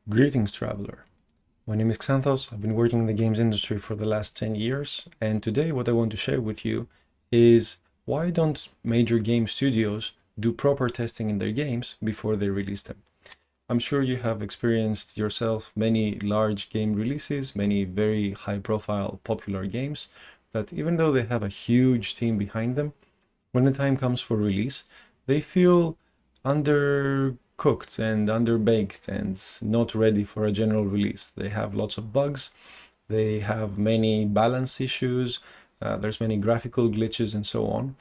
Greetings, traveler. My name is Xanthos. I've been working in the games industry for the last 10 years, and today what I want to share with you is why don't major game studios do proper testing in their games before they release them? I'm sure you have experienced yourself many large game releases, many very high-profile, popular games, that even though they have a huge team behind them, when the time comes for release, they feel undercooked and underbaked and not ready for a general release. They have lots of bugs, they have many balance issues, there's many graphical glitches and so on.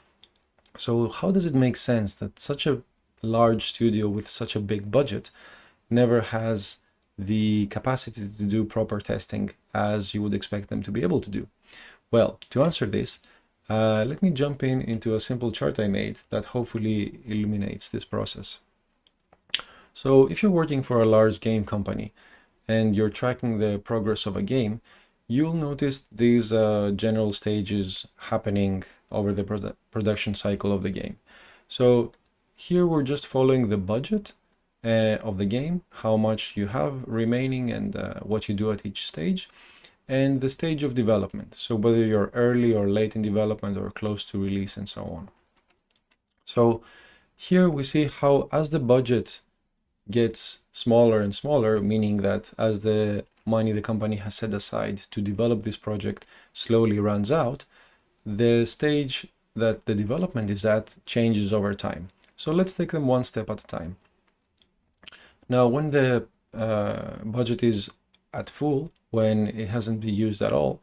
So how does it make sense that such a large studio with such a big budget never has the capacity to do proper testing as you would expect them to be able to do? Well, to answer this, let me jump into a simple chart I made that hopefully illuminates this process. So if you're working for a large game company and you're tracking the progress of a game, you'll notice these general stages happening over the production cycle of the game. So here we're just following the budget of the game, how much you have remaining and what you do at each stage, and the stage of development. So whether you're early or late in development or close to release and so on. So here we see how as the budget gets smaller and smaller, meaning that as the money the company has set aside to develop this project slowly runs out, the stage that the development is at changes over time. So let's take them one step at a time. Now, when the budget is at full, when it hasn't been used at all,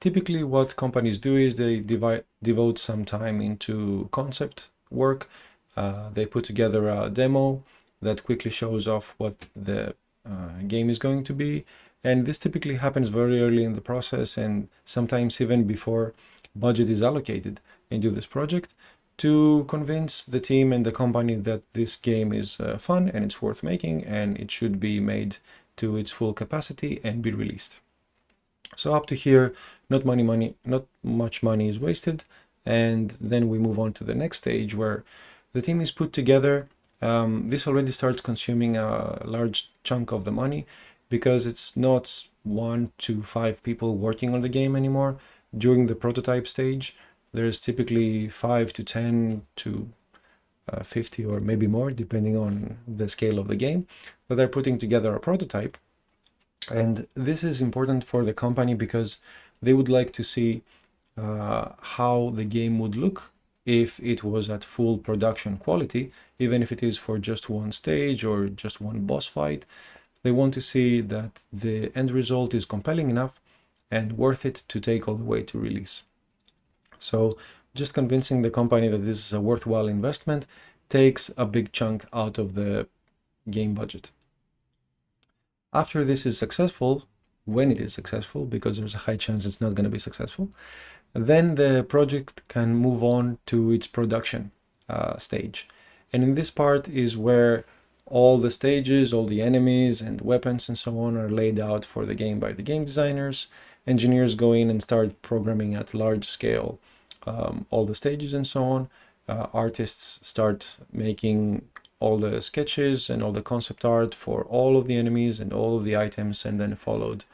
typically what companies do is they devote some time into concept work. They put together a demo that quickly shows off what the game is going to be. And this typically happens very early in the process and sometimes even before budget is allocated into this project to convince the team and the company that this game is fun and it's worth making and it should be made to its full capacity and be released. So up to here, not much money is wasted, and then we move on to the next stage where the team is put together. This already starts consuming a large chunk of the money because it's not 1 to 5 people working on the game anymore. During the prototype stage, there's typically 5 to 10 to 50 or maybe more, depending on the scale of the game, that are putting together a prototype. And this is important for the company because they would like to see how the game would look if it was at full production quality, even if it is for just one stage or just one boss fight. They want to see that the end result is compelling enough and worth it to take all the way to release. So just convincing the company that this is a worthwhile investment takes a big chunk out of the game budget. After this is successful, when it is successful, because there's a high chance it's not going to be successful, then the project can move on to its production stage. And in this part is where all the stages, all the enemies and weapons and so on are laid out for the game by the game designers. Engineers go in and start programming at large scale all the stages and so on. Artists start making all the sketches and all the concept art for all of the enemies and all of the items, and then followed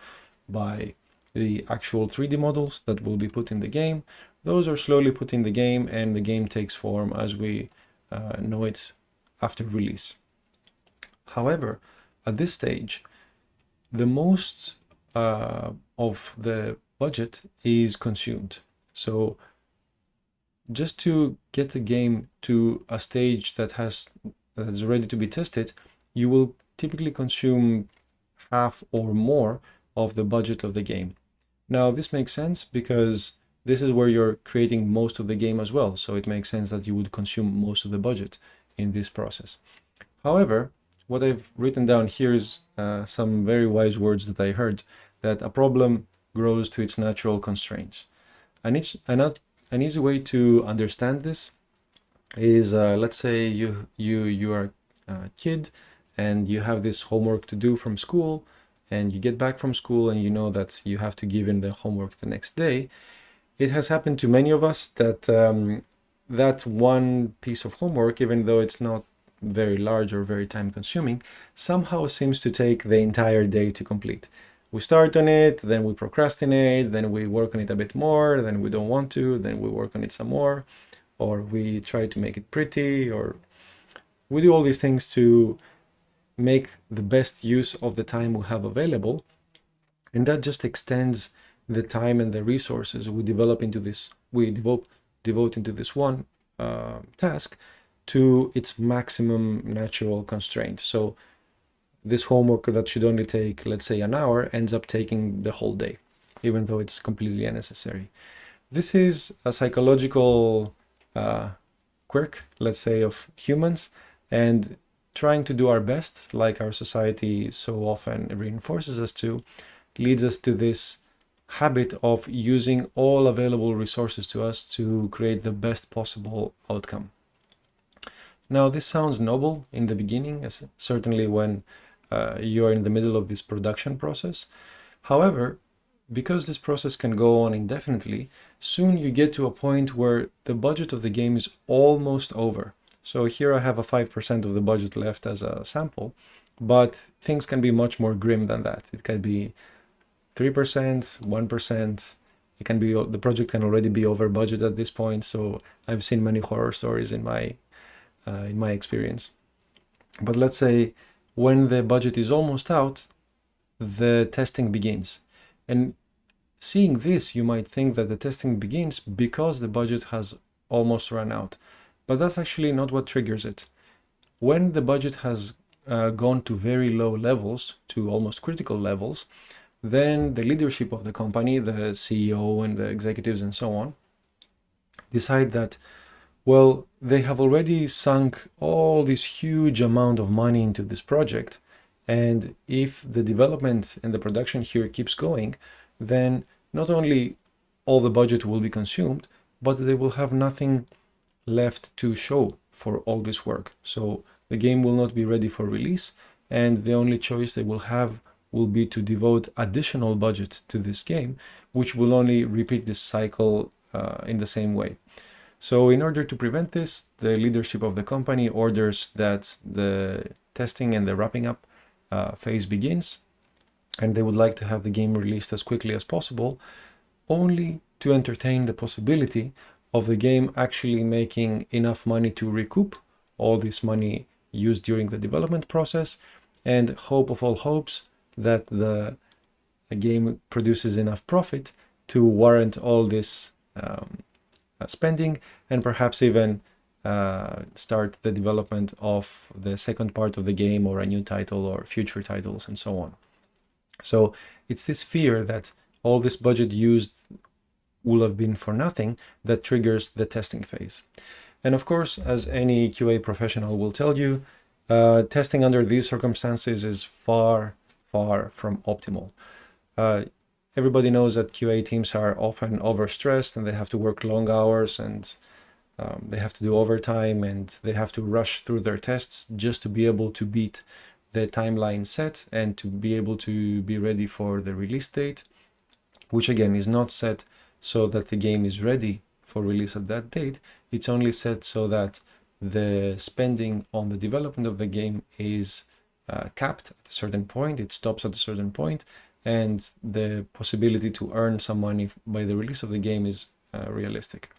by the actual 3D models that will be put in the game. Those are slowly put in the game and the game takes form as we know it after release. However, at this stage, the most of the budget is consumed. So just to get the game to a stage that is ready to be tested, you will typically consume half or more of the budget of the game. Now, this makes sense because this is where you're creating most of the game as well. So it makes sense that you would consume most of the budget in this process. However, what I've written down here is some very wise words that I heard, that a problem grows to its natural constraints. An easy way to understand this is, let's say you are a kid and you have this homework to do from school, and you get back from school and you know that you have to give in the homework the next day. It has happened to many of us that that one piece of homework, even though it's not very large or very time consuming, somehow seems to take the entire day to complete. We start on it, then we procrastinate, then we work on it a bit more, then we don't want to, then we work on it some more, or we try to make it pretty, or we do all these things to make the best use of the time we have available. And that just extends the time and the resources we develop into this, we devote into this one task to its maximum natural constraint. So this homework that should only take, let's say, an hour ends up taking the whole day, even though it's completely unnecessary. This is a psychological quirk, let's say, of humans, and trying to do our best, like our society so often reinforces us to, leads us to this habit of using all available resources to us to create the best possible outcome. Now, this sounds noble in the beginning, certainly when you are in the middle of this production process. However, because this process can go on indefinitely, soon you get to a point where the budget of the game is almost over. So here I have a 5% of the budget left as a sample, but things can be much more grim than that. It can be 3%, 1%. It can be, the project can already be over budget at this point. So I've seen many horror stories in my experience. But let's say when the budget is almost out, the testing begins. And seeing this, you might think that the testing begins because the budget has almost run out. But that's actually not what triggers it. When the budget has gone to very low levels, to almost critical levels, then the leadership of the company, the CEO and the executives and so on, decide that, well, they have already sunk all this huge amount of money into this project. And if the development and the production here keeps going, then not only all the budget will be consumed, but they will have nothing left to show for all this work. So the game will not be ready for release, and the only choice they will have will be to devote additional budget to this game, which will only repeat this cycle in the same way. So in order to prevent this, the leadership of the company orders that the testing and the wrapping up phase begins, and they would like to have the game released as quickly as possible, only to entertain the possibility of the game actually making enough money to recoup all this money used during the development process, and hope of all hopes that the game produces enough profit to warrant all this spending, and perhaps even start the development of the second part of the game, or a new title, or future titles, and so on. So it's this fear that all this budget used will have been for nothing that triggers the testing phase. And of course, as any QA professional will tell you, testing under these circumstances is far from optimal. Everybody knows that QA teams are often overstressed, and they have to work long hours, and they have to do overtime, and they have to rush through their tests just to be able to beat the timeline set and to be able to be ready for the release date, which again is not set so that the game is ready for release at that date. It's only set so that the spending on the development of the game is capped at a certain point, it stops at a certain point, and the possibility to earn some money by the release of the game is realistic.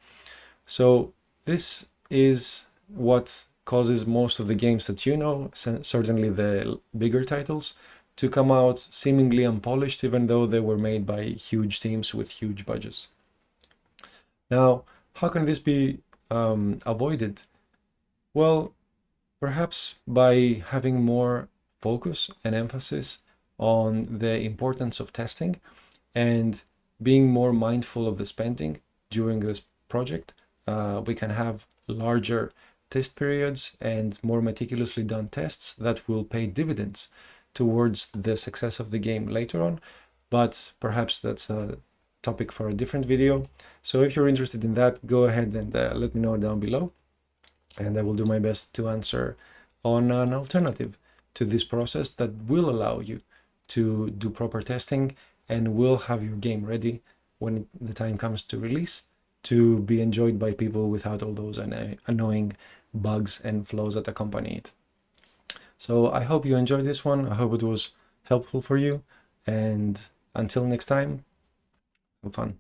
So this is what causes most of the games that you know, certainly the bigger titles, to come out seemingly unpolished, even though they were made by huge teams with huge budgets. Now, how can this be avoided? Well, perhaps by having more focus and emphasis on the importance of testing and being more mindful of the spending during this project. We can have larger test periods and more meticulously done tests that will pay dividends towards the success of the game later on, but perhaps that's a topic for a different video. So if you're interested in that, go ahead and let me know down below, and I will do my best to answer on an alternative to this process that will allow you to do proper testing and will have your game ready when the time comes to release, to be enjoyed by people without all those annoying bugs and flaws that accompany it. So I hope you enjoyed this one. I hope it was helpful for you. And until next time, have fun.